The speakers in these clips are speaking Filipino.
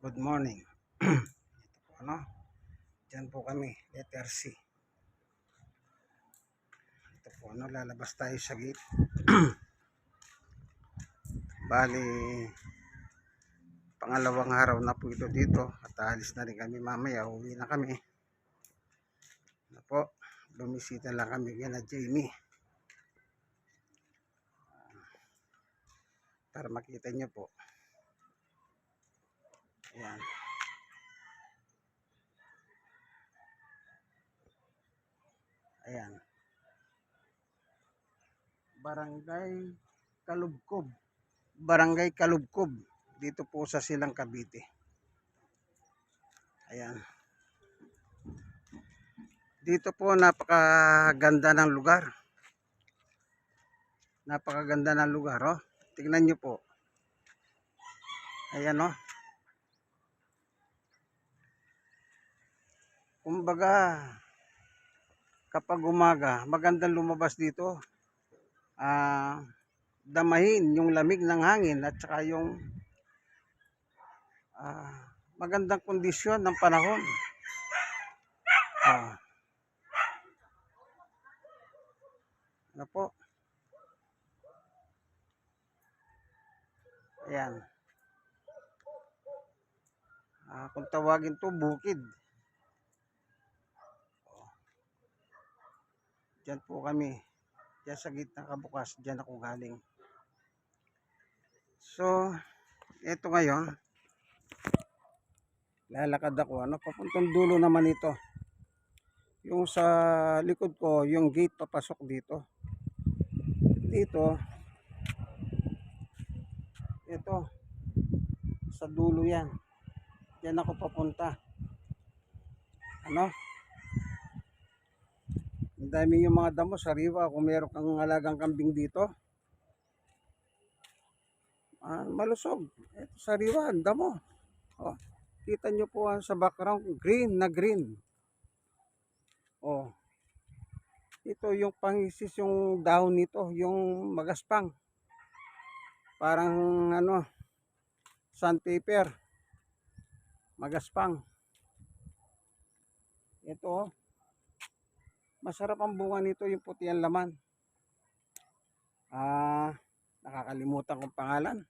Good morning. Ito po, ano? Diyan po kami, letter C. Ito po, ano? Lalabas tayo sa gate. Bali, pangalawang araw na po ito dito. At alis na rin kami mamaya. Uwi na kami. Ano po, bumisita lang kami kina Jamie. Para makita nyo po. Ayan. Ayan. Barangay Kalubkob. Barangay Kalubkob. Dito po sa Silang Cavite. Ayan. Dito po napakaganda ng lugar. Napakaganda ng lugar, oh. Tingnan nyo po. Ayan, oh. Kumbaga, kapag umaga, magandang lumabas dito. Damahin yung lamig ng hangin at saka yung magandang kondisyon ng panahon. Ano po? Ayan. Kung tawagin to bukid. Diyan po kami. Diyan sa gitna kabukas. Diyan ako galing. So, eto ngayon. Lalakad ako. Papuntang dulo naman ito. Yung sa likod ko, yung gate papasok dito. Dito. Ito. Sa dulo yan. Diyan ako papunta. Ang dami yung mga damo, sariwa. Kung meron kang alagang kambing dito, malusog. Ito sariwa, ang damo. Kita nyo po sa background, green na green. Ito yung pangisis, yung dahon nito, yung magaspang. Parang sandpaper. Magaspang. Ito, masarap ang bunga nito, yung puti ang laman. Nakakalimutan kong pangalan.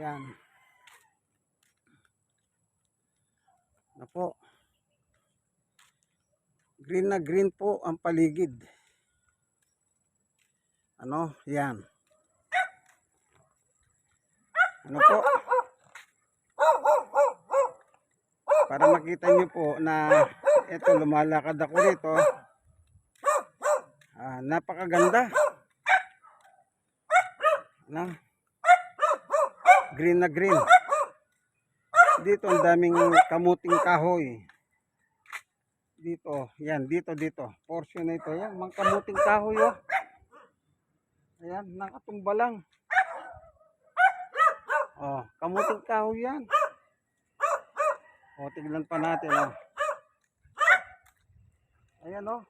Yan. Po. Green na green po ang paligid. Yan. Po. Para makita nyo po na ito, lumalakad ako rito. Napakaganda. Green na green. Dito ang daming kamuting kahoy. Dito, yan, dito. Portion na ito, yan, mga kamuting kahoy, oh. Ayan, nakatumba lang. Kamuting kahoy yan. Tignan pa natin, oh. Ayan, oh.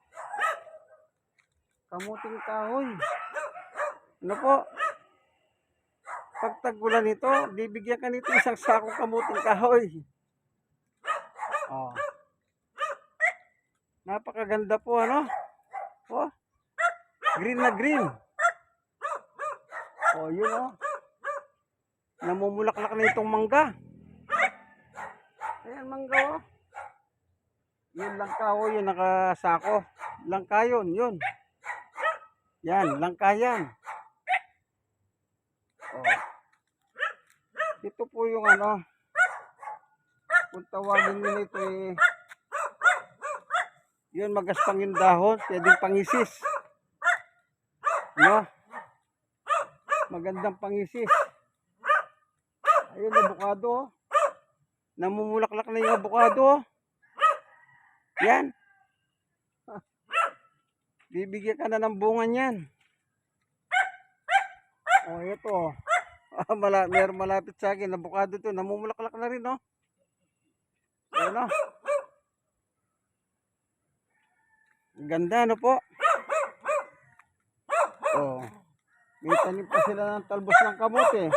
Kamuting kahoy. Po? Pag tag-ulan nito, bibigyan ka nito isang sakong kamuting kahoy. Napakaganda po, green na green. Yun, namumulaklak na itong mangga. Ayan, mangga, oh. Yun, langka, oh, yun, nakasako. Langka yun. Yan, langka yan. Ito po yung kung tawagin nyo nito yun, magaspang yung dahon, pwedeng pangisis. Magandang pangisis. Ayun, abukado. Namumulaklak na yung abukado. Yan. Bibigyan ka na ng bunga niyan. Ito. Meron malapit sa akin, abukado to. Namumulaklak na rin, Ganda, po? May tanim pa sila ng talbos ng kamote.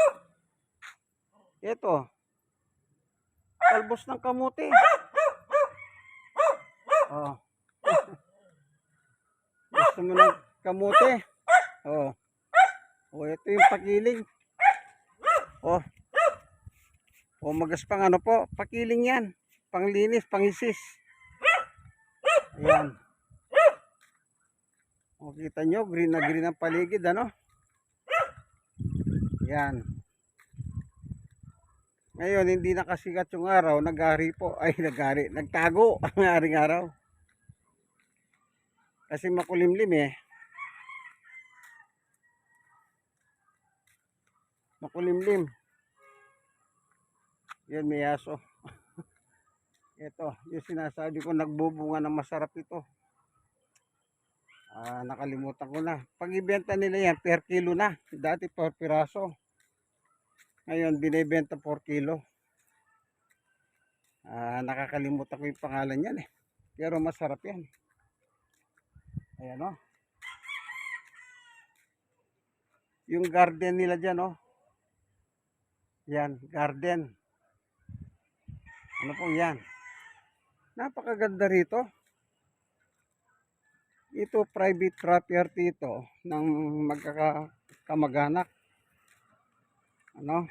Ito, talbos ng kamote. Oh. Gusto mo ng kamote? Oh. Oh, ito yung pakiling. Oh. Oh, magaspang ano po, pakiling yan. Panglinis, pangisis. Ayan. O, kita nyo, green na green ang paligid, ano? Ayan. Ngayon, hindi nakasikat yung araw, nagari po. Ay, nagari. Nagtago ang aring araw. Kasi makulimlim eh. Makulimlim. Yan, may aso. Ito, yung sinasabi ko, nagbubunga ng masarap ito. Nakalimutan ko na. Pag ibenta nila yan, per kilo na. Dati per piraso. Ngayon, binibenta per kilo. Nakakalimutan ko yung pangalan yan eh. Pero masarap yan. Ayan o. Yung garden nila dyan o. Yan, garden. Ano po yan? Napakaganda rito. Ito private property ito ng magkakamag-anak. Ano?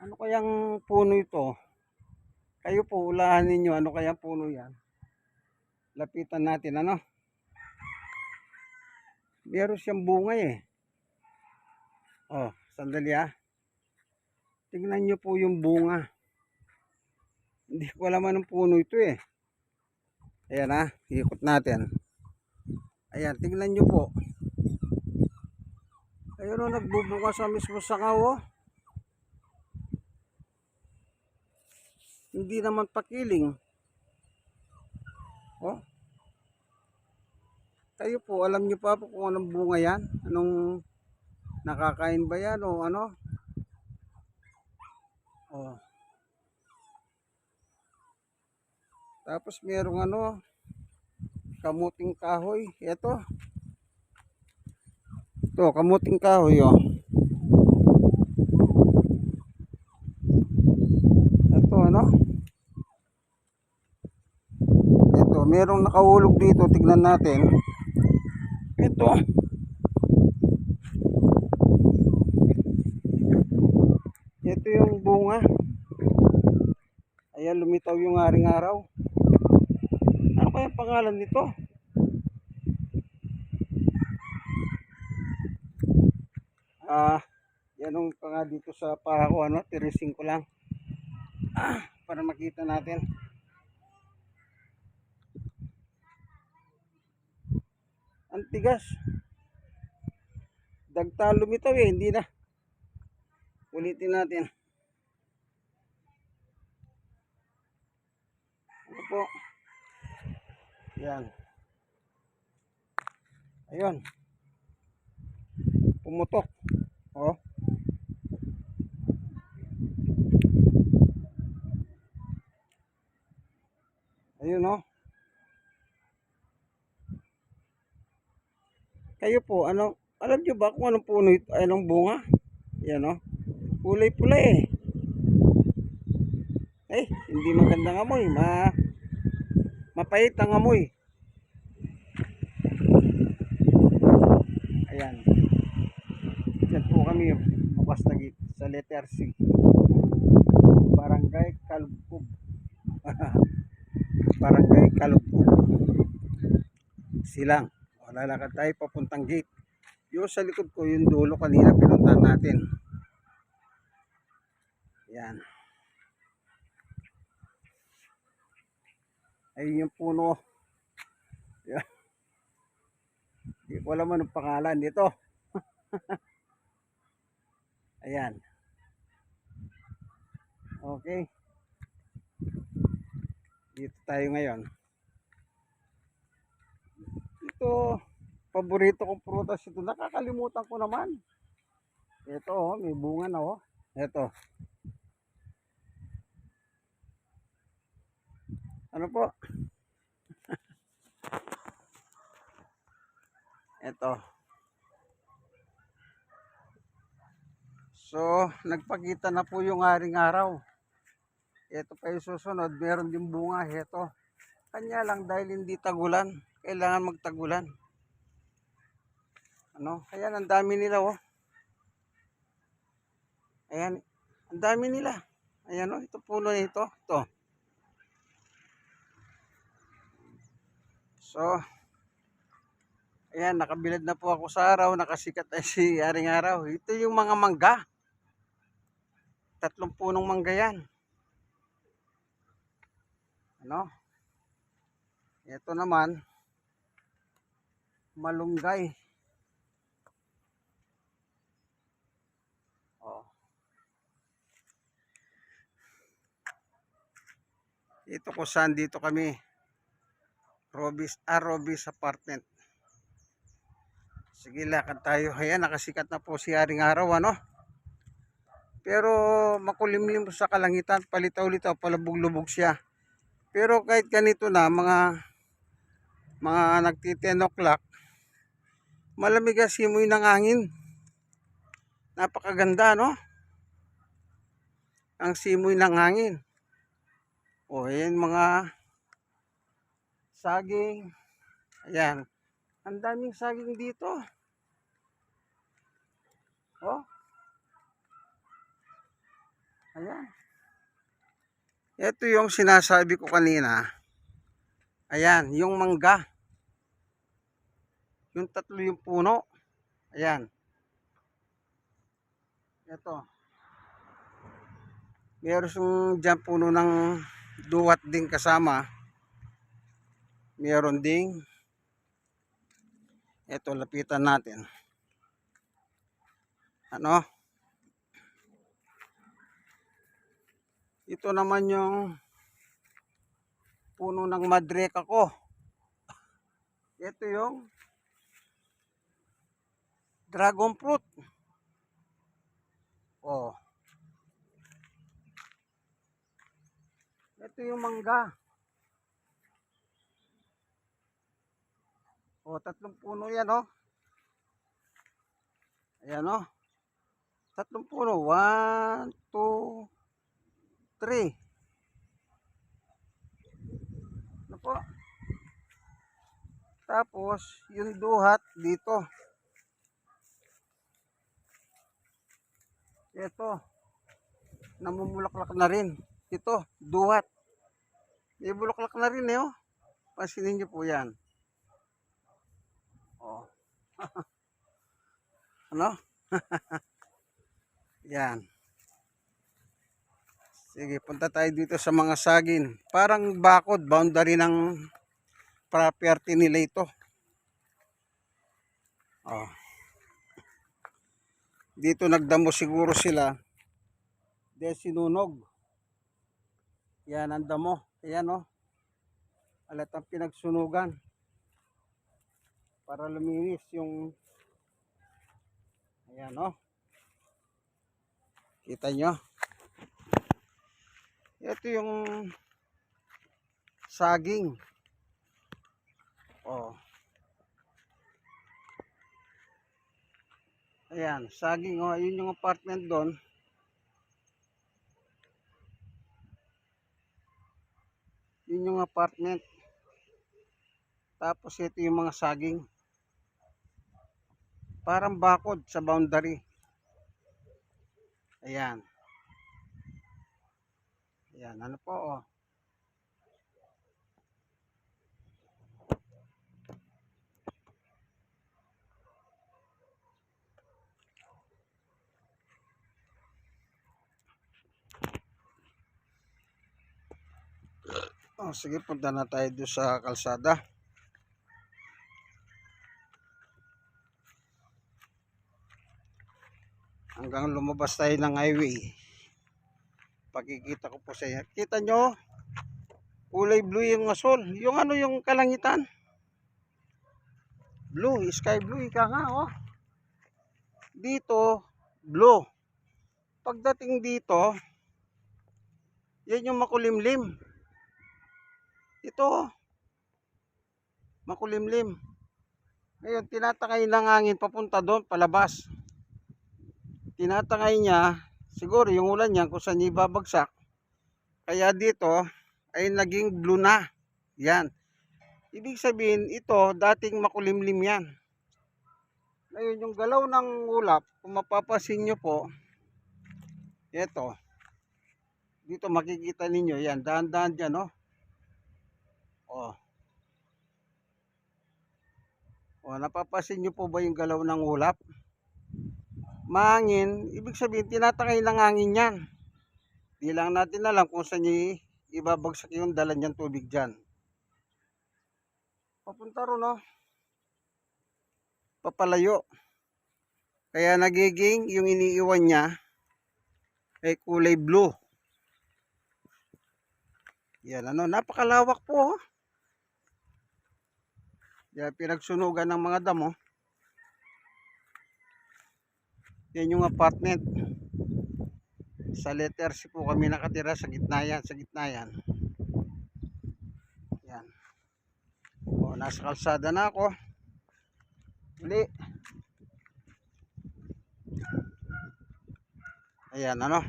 Ano kayang puno ito? Kayo po, ulahan ninyo. Ano kayang puno yan? Lapitan natin, ano? Meron siyang bunga eh. Oh, sandali ah. Tingnan nyo po yung bunga. Hindi ko alam anong puno ito eh. Ayan ah, ikot natin. Ayan, tingnan nyo po. Ayun o, nagbubunga sa mismo sangaw oh. Hindi naman pakiling. Oh. Kayo po, alam nyo pa po kung anong bunga yan? Anong nakakain ba yan o ano? Oh. Tapos merong ano, kamuting kahoy. Ito. Ito, kamuting kahoy oh. Ito ano? Ito, merong nakahulog dito. Tignan natin. Ito. Ito yung bunga. Ayan, lumitaw yung aring araw. Ano kaya pangalan nito? Yan ang panga dito sa para ko ano, tirising ko lang. Para makita natin. Ang tigas. Dagta lumitaw eh, hindi na. Ulitin natin. Ano po? Yan. Ayun. Pumutok. Oh. Ayun oh. Kayo po, ano, alam nyo ba kung anong puno ito, anong bunga? Yan oh. Kulay-pula eh. Hindi magandang amoy. Mapait ang amoy. Ayan. Diyan po kami bukas na gate sa letter C. Barangay Kalubog. Barangay Kalubog. Silang. Lalakad tayo papuntang gate. Yung sa likod ko, yung dulo kanina pinuntahan natin. Yan. Ayun yung puno. Yan. Hindi ko alam anong pangalan dito. Ayan. Okay. Dito tayo ngayon. Ito, paborito kong prutas ito. Nakakalimutan ko naman. Ito oh, may bunga na oh. Ito. Ano po? Ito. So, nagpakita na po yung haring araw. Ito pa yung susunod, meron din bunga. Ito. Kanya lang dahil hindi tagulan, kailangan magtagulan. Ano? Ayan, ang dami nila oh. Ayan, ang dami nila. Ayan oh, ito puno nito. Ito. So, ayan, nakabilad na po ako sa araw, nakasikat na si haring araw. Ito yung mga mangga. 3 punong mangga yan. Ano? Ito naman, malunggay. Oh. Ito kung saan dito kami. Robis apartment. Sige, lakad tayo. Ayan, nakasikat na po si haring araw, ano? Pero makulimlim sa kalangitan, palitaw-litaw, palubog-lubog siya. Pero kahit ganito na, mga nagti 10 o'clock, malamig ang simoy ng hangin. Napakaganda, no? Ang simoy ng hangin. O, ayan mga saging. Ayan. Ang daming saging dito. Oh. Ayan. Ito yung sinasabi ko kanina. Ayan, yung mangga. Yung 3 yung puno. Ayan. Ito. Meron yung dyan puno ng duwat din kasama. Meron ding. Ito, lapitan natin. Ano? Ito naman yung puno ng madreka ko. Ito yung dragon fruit. Oh. Ito yung mangga. Oh, 3 puno yan, oh. Ayan, oh. 3 puno. 1, 2, 3. Ano po? Tapos, yung duhat dito. Ito. Namumulaklak na rin. Ito, duhat. May bulaklak na rin eh, oh. Pansinin nyo po yan. Oh. Ano? Yan. Sige, punta tayo dito sa mga saging. Parang bakod, boundary ng property nila ito. Oh. Dito nagdamo siguro sila. Dahil sinunog. Yan ang damo. Ayan oh. Alatang pinagsunugan. Para luminis yung. Ayan oh. Kita nyo. Ito yung saging. Oh. Ayan, saging oh, yun yung apartment doon. Yun yung apartment. Tapos ito yung mga saging. Parang bakod sa boundary. Ayan. Ayan, ano po oh. Oh, sige, punta na tayo doon sa kalsada. Hanggang lumabas tayo ng highway. Pakikita ko po sa inyo. Kita nyo? Kulay blue yung asol. Yung ano yung kalangitan? Blue, sky blue. Ika nga oh. Dito, blue. Pagdating dito, yan yung makulimlim. Ito, makulimlim. Ngayon, tinatakay ng hangin papunta doon, palabas. tinatangay niya, siguro yung ulan niya kung saan niya ibabagsak. Kaya dito ay naging blue na. Yan. Ibig sabihin, ito dating makulimlim yan. Ngayon, yung galaw ng ulap, kung mapapasin nyo po, ito, dito makikita ninyo, yan, dahan-dahan dyan, oh. Oh. Oh, napapasin nyo po ba yung galaw ng ulap? Mahangin, ibig sabihin, tinatangay ng hangin yan. Di lang natin alam kung saan nyo ibabagsak yung dala niyang tubig dyan. Papunta ron, oh. Papalayo. Kaya nagiging yung iniiwan niya ay kulay blue. Yan, ano, napakalawak po, oh. Yan, pinagsunugan ng mga damo. Yan yung apartment. Sa letter C po kami nakatira, sa gitna yan, sa gitna yan. Yan. O, nasa kalsada na ako. Uli. Ayan, ano.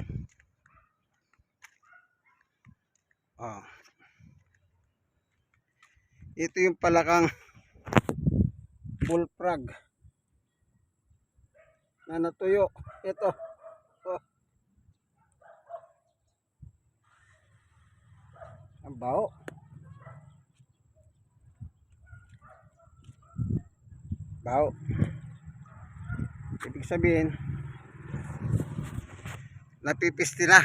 Oh. Ito yung palakang bullfrog na natuyo. Ito. Oh. Ang baho. Baho. Ibig sabihin, napipisti na.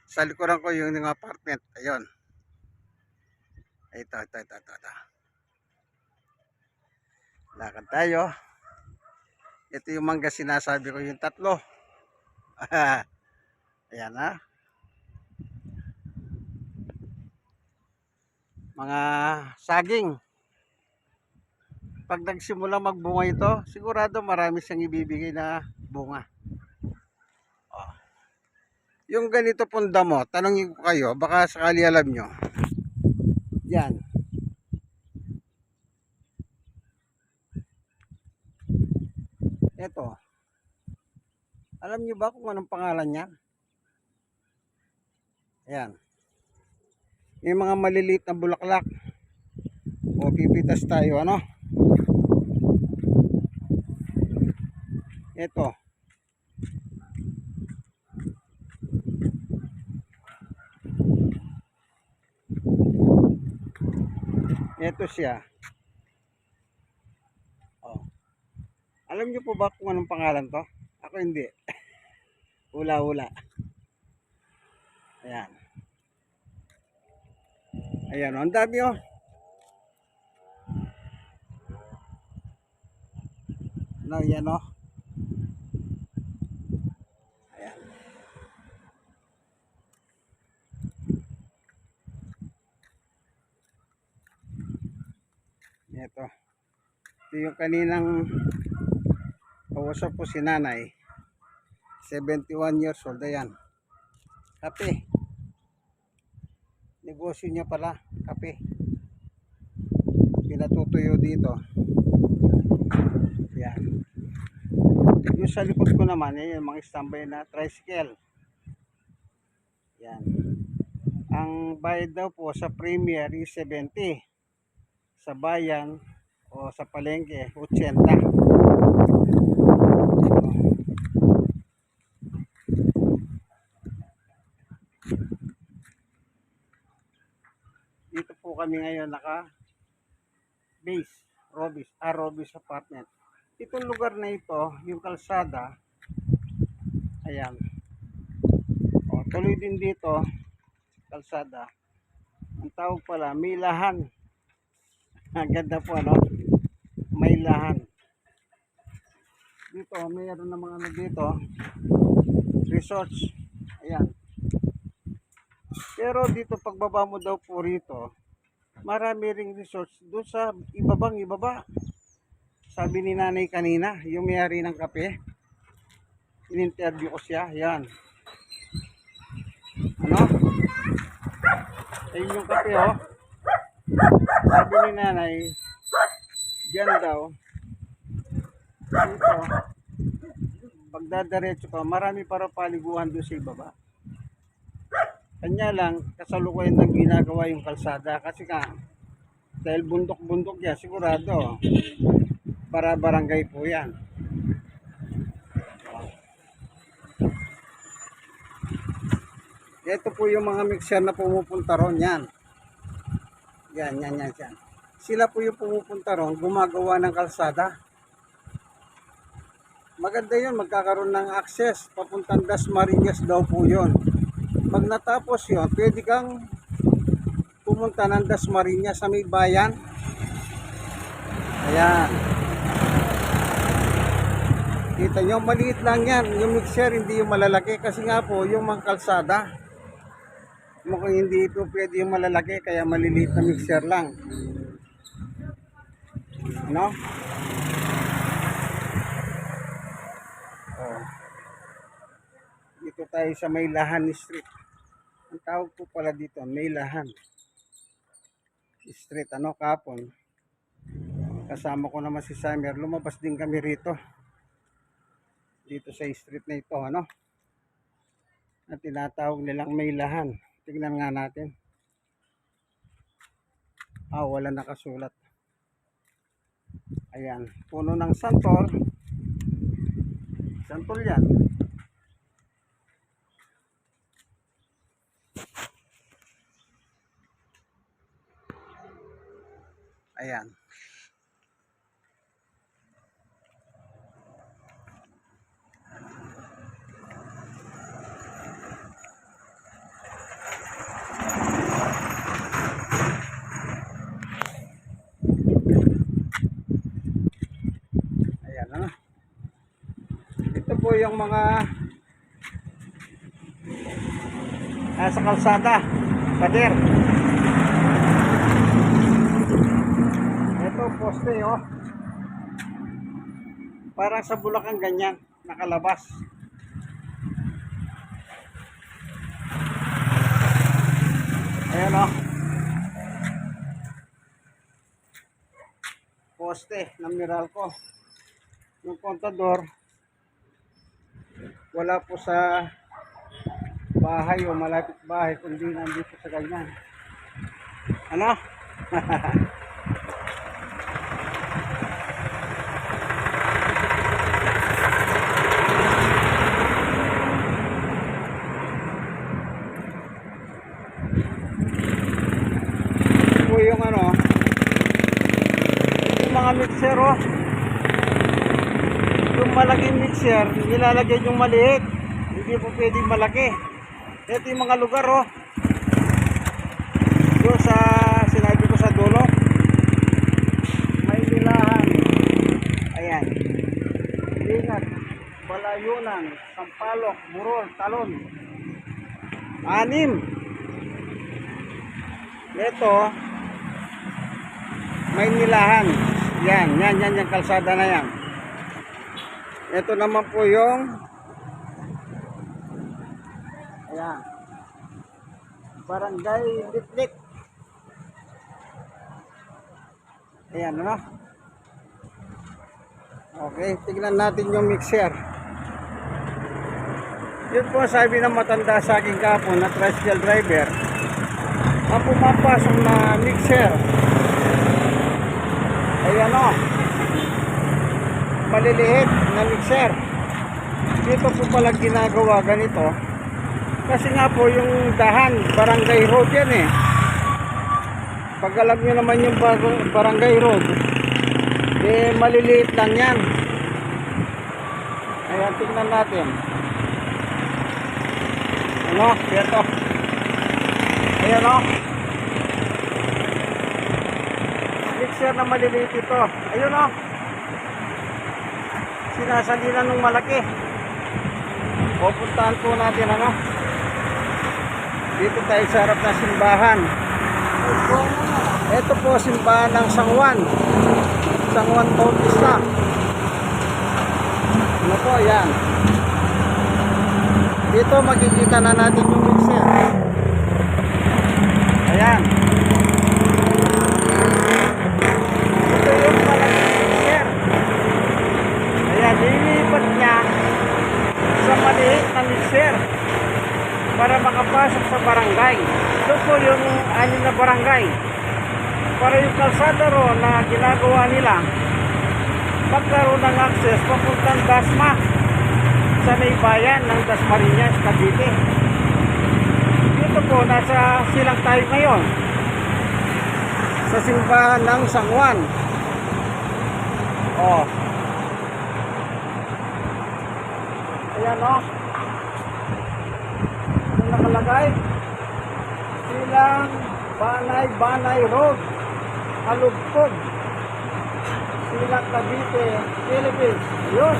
Sa likuran ko yung apartment. Ayun. Ito. Lakad tayo. Ito yung mangga sinasabi ko, yung tatlo. Ayan, ha. Mga saging. Pag nagsimula magbunga ito, sigurado marami siyang ibibigay na bunga. Oh. Yung ganito pong damo, tanongin ko kayo, baka sakali alam nyo. Yan. Ito. Alam nyo ba kung anong pangalan niya? Ayan. May mga maliliit na bulaklak. O pipitas tayo, ano? Ito. Ito siya. Oh. Alam niyo po ba kung anong pangalan to? Ako hindi. Hula-hula. Ayan. Ayan, ang dami, oh. No, yan, oh. Ayan. Ito. Ito yung kaninang kausap ko si nanay. 71 years old. Ayan. Kape. Negosyo niya pala. Kape. Pinatutuyo dito. Ayan. Yung sa likod ko naman, yan yung mga standby na tricycle. Yan. Ang bayad daw po sa Premier is 70. Sa bayan o sa palengke, 80. Dito po kami ngayon naka-base, Robis apartment. Itong lugar na ito, yung kalsada, ayan. O, tuloy din dito, kalsada. Ang tawag pala, may lahan. Ang ganda po, ano? May lahan. Dito, mayroon na mga ano dito, resorts. Ayan. Pero dito, pagbaba mo daw po rito, marami ring resorts doon sa ibaba. Sabi ni nanay kanina, yung may-ari ng kape, in-interview ko siya, yan. Ano? Ayun yung kape, oh. Sabi ni nanay, dyan daw, dito, pagdadiretso ka, marami para paliguan doon sa ibaba. Kanya lang, kasalukuyan nang ginagawa yung kalsada kasi ka, dahil bundok-bundok yan, sigurado, para barangay po yan. Ito po yung mga mixer na pumupunta ron, yan. Yan. Sila po yung pumupunta ron, gumagawa ng kalsada. Maganda yun, magkakaroon ng access, papuntang Dasmariñas daw po yun. Pag natapos yun, pwede kang pumunta ng Dasmariñas sa may bayan. Ayan. Kita nyo, maliit lang yan. Yung mixer, hindi yung malalaki. Kasi nga po, yung mga kalsada, mukhang hindi ito pwede yung malalaki, kaya maliliit na mixer lang. No? Oh. Dito tayo sa Maylahan Street. Ang tawag po pala dito, Maylahan Street. Kapon. Kasama ko naman si Summer. Lumabas din kami rito. Dito sa street na ito, na tinatawag nilang Maylahan. Tingnan nga natin. Wala nakasulat. Ayan, puno ng santol. Santol yan. Ayan. Ito po yung mga sa kalsada, pader. Ito poste, parang sa Bulacan ganyan, nakalabas. Ayan, poste ng Meralco. Yung kontador wala po sa bahay o malapit bahay, kundi nandito sa ganyan. Po yung yung mga mixer, yung malaking mixer, nilalagay yung maliit. Hindi po pwedeng malaki. Ito yung mga lugar, doon sa sinabi ko sa dulo. Maylahan. Ayan. Ingat. Balayunan, Sampaloc, Burol, Talon. 6. Ito, Maylahan. Yan, yung kalsada na yan. Ito naman po yung ayan, Barangay Litlik. Ayan, okay, tignan natin yung mixer. Yun po sabi ng matanda sa akin kapon na tricycle driver, ang pumapasok na mixer. Ayan, maliliit na mixer. Dito po pala ginagawa ganito kasi nga po yung dahan, barangay road yan pag alam nyo naman yung barangay road, maliliit lang yan. Ayan, tingnan natin. Ito. Ayan, mixer na maliliit ito. Ayun, sinasalinan ng malaki. Pupuntahan po natin, dito tayo sa harap na simbahan. Ito po simbahan ng San Juan Bautista. Po, yan. Dito makikita na natin yung mixer. Ayan. Ito yung malaking mixer. Ayan, lilipat niya para makapasok sa barangay. Ito po yung anim na barangay. Para yung kalsada ro na ginagawa nila, magkaroon ng access papuntang Dasma sa may bayan ng Dasmariñas, Cavite. Dito po, nasa silang tayo ngayon sa simbahan ng San Juan. Oh. Ayan o. Ano nakalagay? Silang Banay Road, Kalugkog, Silang Cavite, Philippines. Yun.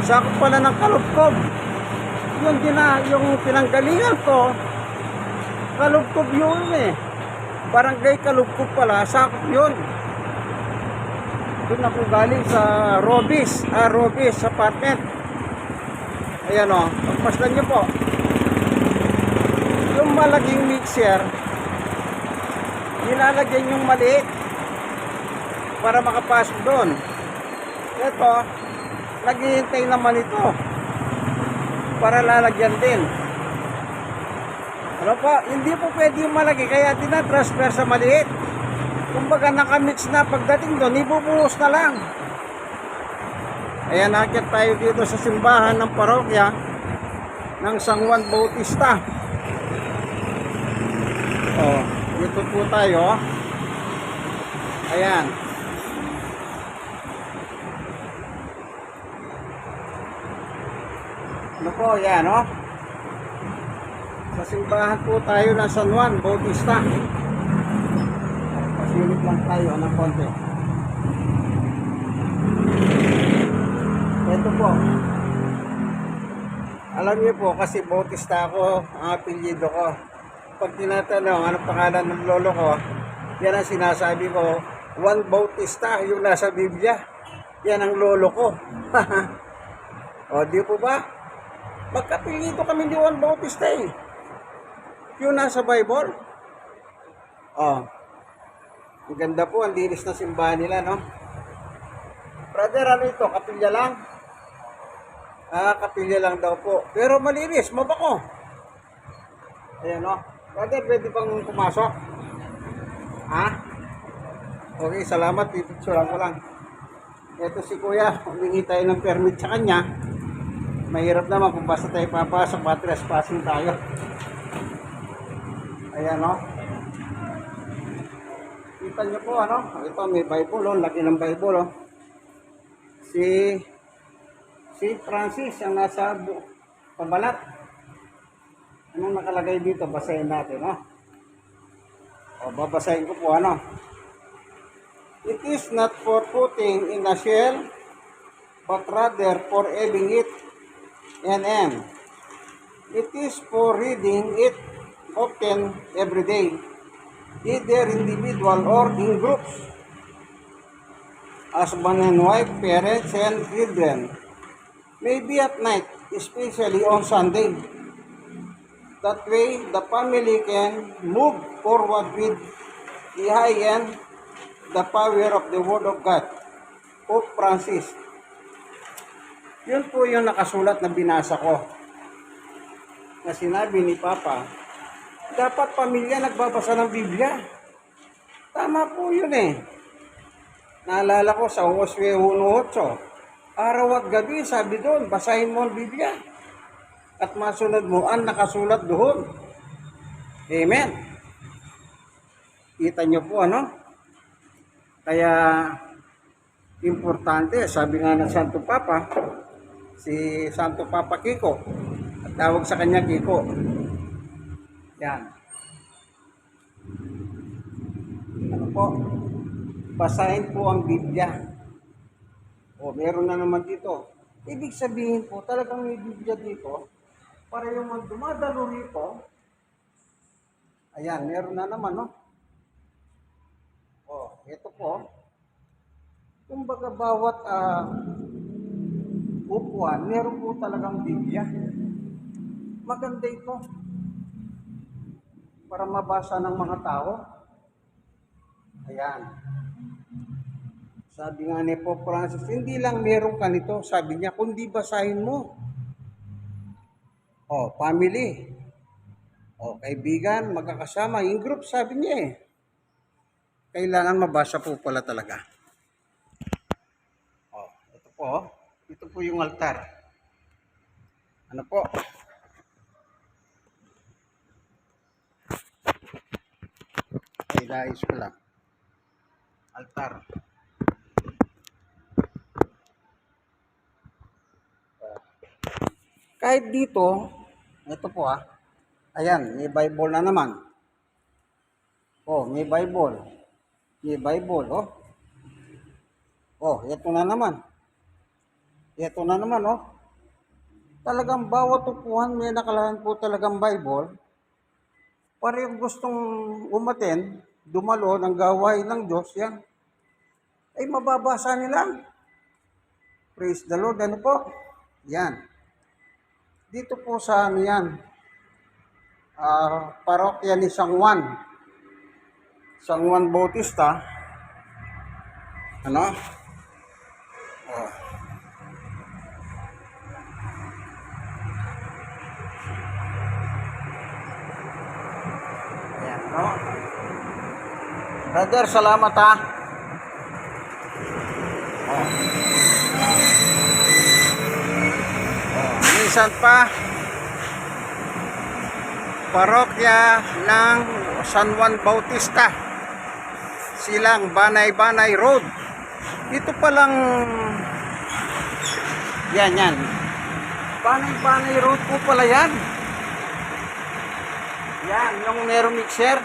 Sakop pala ng Kalugkog. Yun din na yung pinanggalingan ko. Kalugkog yun eh. Barangay Kalugkog pala, sakop yun. Doon ako galing sa Robis apartment. Ayan o, pagpaslan nyo po. Yung malaging mixer, nilalagyan yung maliit para makapasok doon. Ito, naghihintay naman ito para lalagyan din. Ano po, hindi po pwede yung malaki, kaya tinatransfer sa maliit. Kumbaga nakamix na, pagdating doon, ibubuhos na lang. Ayan, nakit tayo dito sa simbahan ng parokya ng San Juan Bautista. Oh, dito po tayo. Ayan. Ano po, yan o. Sa simbahan po tayo ng San Juan Bautista. Pasilip lang tayo ng konti. Ito po. Alam niyo po, kasi Bautista ako, ang apelyido ko. Pag tinatanong anong pangalan ng lolo ko, yan ang sinasabi ko, Juan Bautista, yung nasa Biblia. Yan ang lolo ko. O, di po ba? Magkapilito kami ni Juan Bautista eh. Yung nasa Bible. Oh. Ang ganda po, ang linis na simbahan nila, no? Brother, ano ito? Kapilya lang? Ah, kapilya lang daw po. Pero malinis, mabako. Ayan, no? Brother, pwede bang pumasok? Ha? Okay, salamat. Pipicturean ko lang. Ito si Kuya, humingi tayo ng permit sa kanya. Mahirap naman kung basta tayo papasok, trespassing tayo. Ayan, no? Kita nyo po, ano? Ito, may Bible, oh. Laki ng Bible, oh. Si Francis, ang nasa pabalat. Anong nakalagay dito? Basahin natin, no? O, babasahin ko po, ano? It is not for putting in a shell, but rather for adding it NM. It is for reading it often every day, either individual or in groups, as man and wife, parents, and children. Maybe at night, especially on Sunday. That way, the family can move forward with the high end, the power of the Word of God. Pope Francis. Yun po yung nakasulat na binasa ko. Na sinabi ni Papa, dapat pamilya nagbabasa ng Biblia. Tama po yun eh. Naalala ko sa Josue 1:8, araw at gabi, sabi doon, basahin mo ang Biblia. At masunod mo ang nakasulat doon. Amen. Kita nyo po, ano? Kaya, importante, sabi nga ng Santo Papa, si Santo Papa Kiko, at tawag sa kanya Kiko. Yan. Ano po? Basahin po ang Biblia. O, meron na naman dito. Ibig sabihin po, talagang may Biblia dito, para yung mga dumadalo rito, ayan, meron na naman, no? O, ito po. Kumbaga bawat upuan, meron po talagang Biblia. Maganda ito. Para mabasa ng mga tao. Ayan. Sabi nga ni Pope Francis, hindi lang meron ka nito, sabi niya, kundi basahin mo. Family. Kaibigan, magkakasama. Yung group, sabi niya eh. Kailangan mabasa po pala talaga. Ito po. Ito po yung altar. Ano po? Ilais ko lang. Altar. Kahit dito, ito po ayan, may Bible na naman. May Bible. May Bible, ito na naman. Ito na naman, Talagang bawat upuan may nakalahan po talagang Bible. Para yung gustong umaten, dumalo ng gawain ng Diyos, yan, ay mababasa nila. Praise the Lord, ano po? Yan. Dito po sa ano yan, parokya ni San Juan Bautista, ano? Ayan, no? Brother, salamat minsan pa, parokya ng San Juan Bautista, Silang Banay Road. Dito palang yan Banay Road po pala yan. Yan yung merong mixer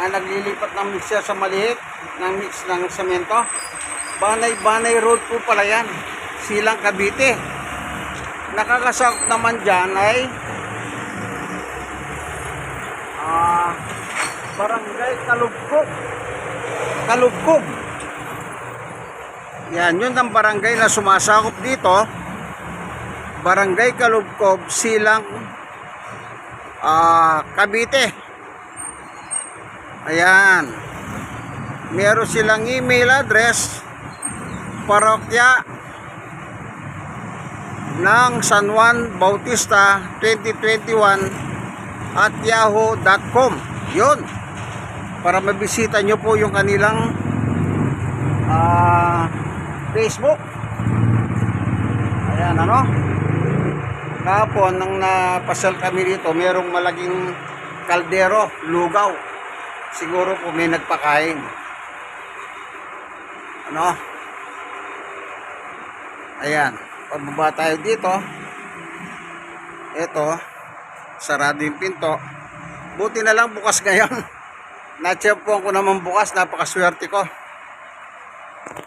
na naglilipat ng mixer sa maliit ng mix ng semento. Banay Road po pala yan, Silang Cavite. Nakakasakop naman dyan ay Barangay Kalubkob. Yan, yun ang barangay na sumasakop dito. Barangay Kalubkob, Silang Cavite. Ayan. Meron silang email address, parokya ng San Juan Bautista 2021@yahoo.com. Yun. Para mabisita nyo po yung kanilang Facebook. Ayan, ano? Kahapon nang napasal kami dito, merong malaging kaldero, lugaw. Siguro po may nagpakain. Ano? Ayan. Pababa tayo dito. Ito, sarado yung pinto. Buti na lang bukas ngayon. Na-check-po ko naman bukas, napakaswerte ko.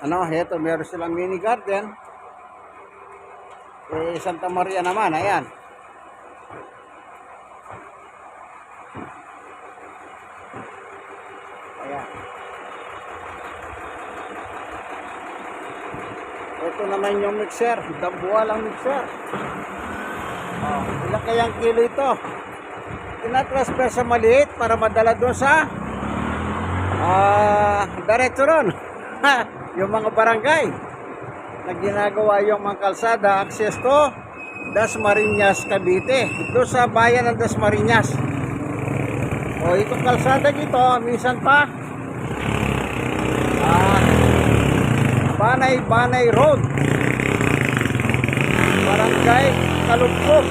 Ano, ito, meron silang mini garden. Santa Maria naman, ayan. Ayan. Ito naman yung mixer, dambuhalang mixer. Ilang kayang kilo ito? Tinatransfer sa maliit para madala doon sa diretso ron. Yung mga barangay na ginagawa yung mga kalsada, access to Dasmariñas, Cavite, doon sa bayan ng Dasmariñas. Itong kalsada dito minsan pa Banay Road, Barangay Kalubkob,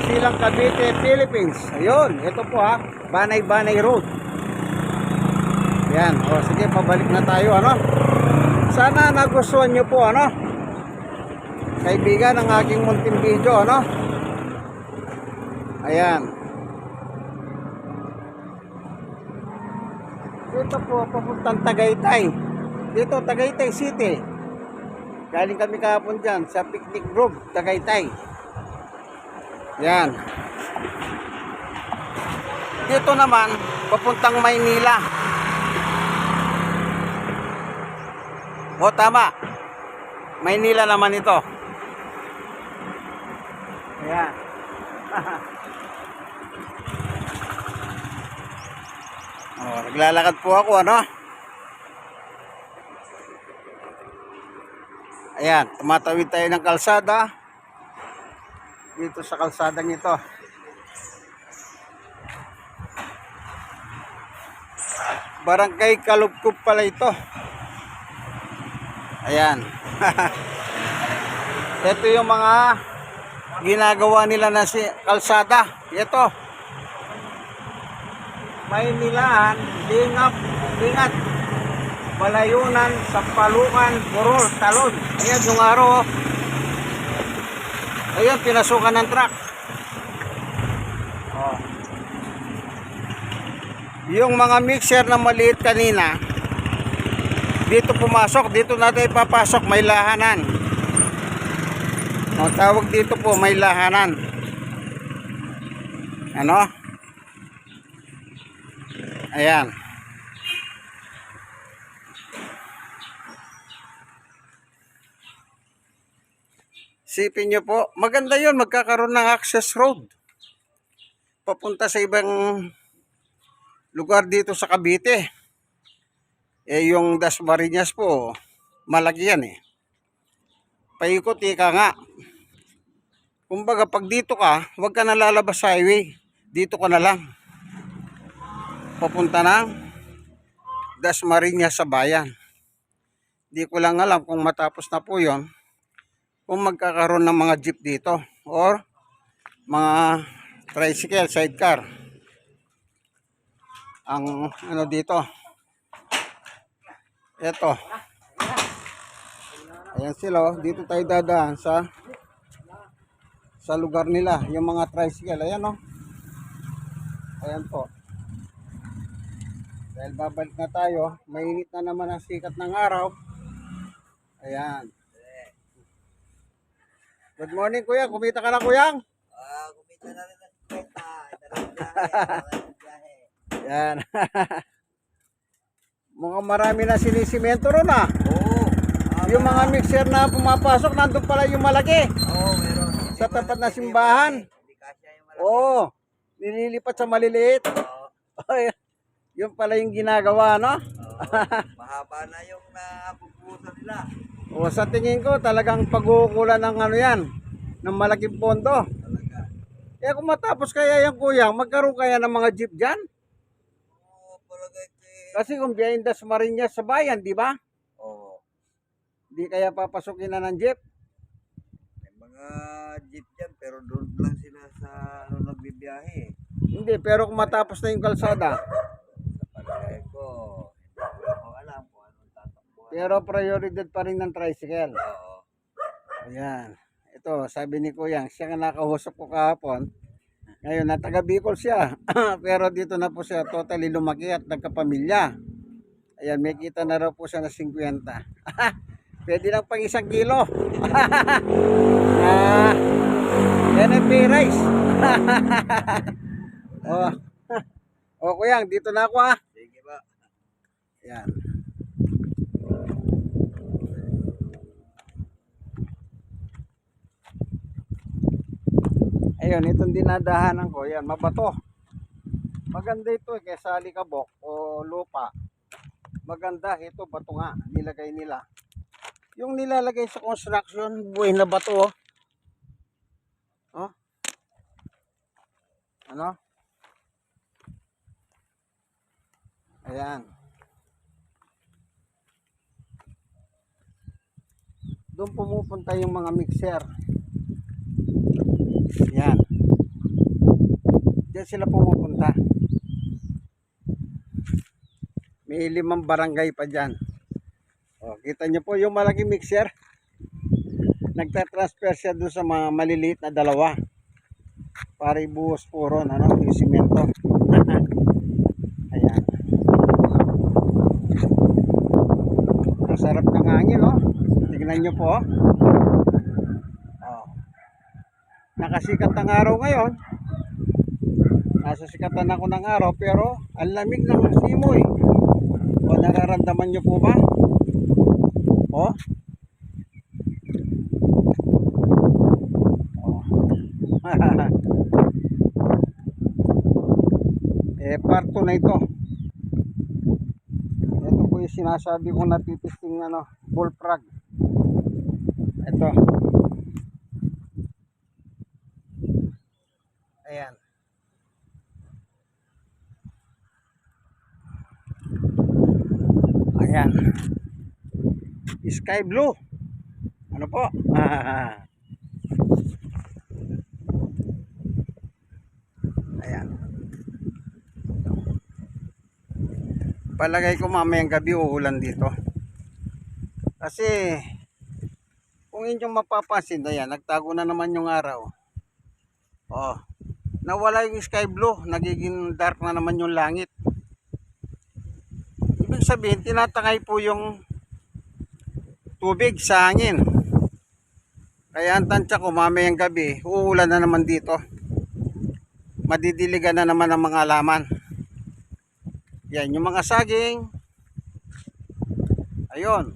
Silang Cavite, Philippines. Ayun, ito po Banay Road. Yan, sige, pabalik na tayo, ano? Sana nagustuhan nyo po, ano? Kaibigan, ang aking munting video, ano? Ayan. Dito po, papuntang Tagaytay. Dito, Tagaytay City. Galing kami kahapon dyan sa Picnic Grove, Tagaytay. Yan. Dito naman, papuntang Maynila. Tama. Maynila naman ito. Ayan. Naglalakad po ako, ano? Ayan, tumatawid tayo ng kalsada. dito sa kalsadang ito. Barangay Kalubkob pala ito. Ayan. Ito yung mga ginagawa nila na si kalsada. Ito. Maynilaan, Lingat, Balayunan, Sampalukan, Burol, Talon. Ayan yung araw. Ayan, pinasukan ng truck. Oh. Yung mga mixer na maliit kanina, dito pumasok, dito natin ipapasok, may lahanan. O, tawag dito po, may lahanan. Ano? Ayan. Sipin nyo po, maganda yun, magkakaroon ng access road. Papunta sa ibang lugar dito sa Cavite. Yung Dasmariñas po, malaki yan Paikot ka nga. Kumbaga pag dito ka, huwag ka na lalabas sa highway. Dito ka na lang. Papunta ng Dasmariñas sa bayan. Di ko lang alam kung matapos na po yon, kung magkakaroon ng mga jeep dito or mga tricycle, sidecar. Ang ano dito, eto, ayan sila, dito tayo dadaan sa lugar nila, yung mga tricycle. Ayan ayan po. Dahil babalik na tayo, mainit na naman ang sikat ng araw. Ayan. Good morning kuya, kumita ka na kuyang? Kumita na rin ng kwenta. Yan. Mukhang marami na sinisimento ron Oo. Yung mga mixer na pumapasok, nandun pala yung malaki. Oo, meron. Sa tapat na simbahan. Hindi kasya yung malaki. Oo. Nililipat sa maliliit. Oo. Yung pala yung ginagawa, no? Mahaba na yung napupusan nila. O sa tingin ko, talagang pag-uukulan ng ano yan, ng malaking pondo. Talaga. Eh kung matapos kaya yung kuya, magkaroon kaya ng mga jeep dyan? Oo, palagay ko Kasi kung biyahin Dasmariñas sa bayan, di ba? Oo. Di kaya papasukin na ng jeep. May mga jeep dyan, pero doon lang sila sa nagbibiyahe. Hindi, pero kung matapos na yung kalsada, Sa palagay ko, hindi ko alam kung anong tatakbuhan. pero prioridad pa rin ng tricycle. Oo. Ayan. Ito, sabi ni Kuyang, siya nga nakausap ko kahapon. Ngayon, na taga Bicol siya. Pero dito na po siya totally lumaki at nagkapamilya. Ayan, may kita na raw po siya na 50. Pwede lang pang 1 kilo. NFP rice. Oh. Oh, Kuyang, dito na ako Sige ba? Ayan. Ayun, itong dinadahanan ko, yan, mabato. Maganda ito kaysa alikabok o lupa. Maganda ito, bato nga, nilagay nila. Yung nilalagay sa construction, buhay na bato. Oh. Ano? Ayan. Doon pumupunta yung mga mixer. Yan. Diyan sila pumupunta. May 5 barangay pa dyan. O, kita nyo po yung malaking mixer. Nagtatransfer siya doon sa mga maliliit na 2. Para ibuhos puro yung simento. Ayan. Ang sarap ng hangin, tignan nyo po. Nakasikat ang araw ngayon. Nasa sikatan ako ng araw, pero ang lamig ng simoy. O, nararamdaman nyo po ba? O? Part 2 na ito. Ito po yung sinasabi kong napipisting bullfrog. Ito. Ayan. Ayan. Sky blue. Ano po? Ayan. Palagay ko mamayang gabi uulan dito. Kasi kung inyong mapapansin, ayan, nagtago na naman yung araw. Oh, nawala yung sky blue, nagiging dark na naman yung langit. Ibig sabihin, tinatangay po yung tubig sa hangin. Kaya ang tansya ko mamayang gabi, uulan na naman dito. Madidiligan na naman ang mga halaman. Yan, yung mga saging. Ayun.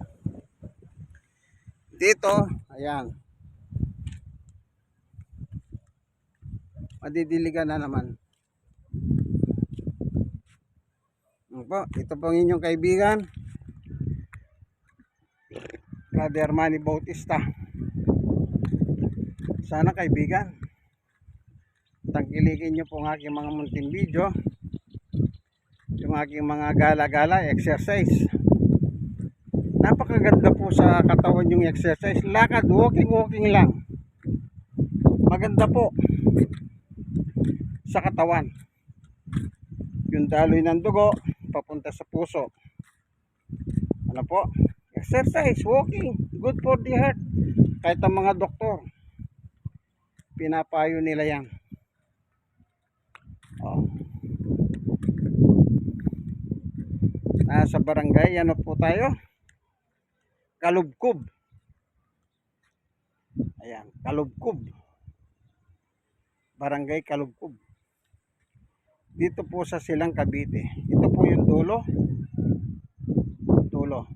Dito, ayan. Madidiligan na naman. Ito po ang inyong kaibigan, Brother Manny Bautista. Sana kaibigan, tangkilikin nyo po ang aking mga munting video, yung aking mga gala-gala, exercise. Napakaganda po sa katawan yung exercise. Lakad, walking lang. Maganda po sa katawan. Yung daloy ng dugo papunta sa puso. Ano po? Exercise, walking, good for the heart. Kahit ang mga doktor, pinapayo nila yan. Oh. Nasa barangay, ano po tayo? Kalubkob. Ayan, Kalubkob. Barangay Kalubkob. Dito po sa Silang Cavite. Ito po yung dulo. Dulo.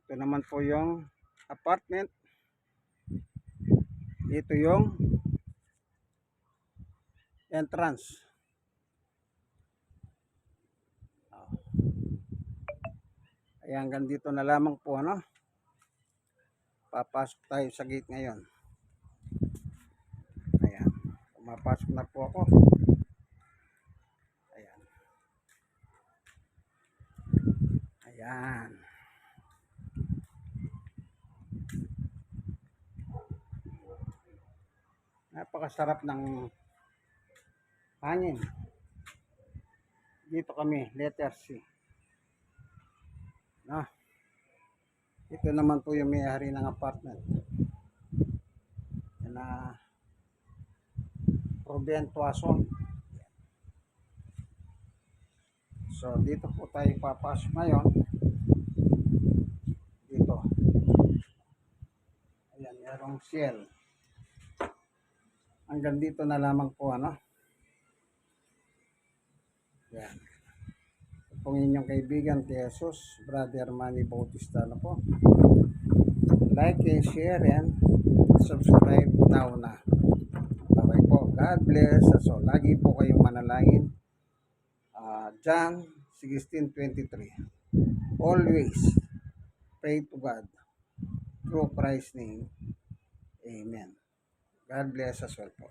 Ito naman po yung apartment. Dito yung entrance. Ayan, hanggang dito na lamang po, ano? Papasok tayo sa gate ngayon. Ayan. Pumapasok na po ako. Ayan. Ayan. Napakasarap ng hangin. Dito kami, letter C. No? Ito naman po yung may-ari ng apartment. Yan na Ruben Tuason. So dito po tayo papasok ngayon. Dito. Ayan, merong ciel. Hanggang dito na lamang po, ano? Yan. Ito pong inyong kaibigan, Jesus, Brother Manny Bautista na po. Like and share and subscribe now na. Bye po. God bless. So, lagi po kayong manalangin. John 16:23. Always pray to God through Christ's name. Amen. God bless us all po.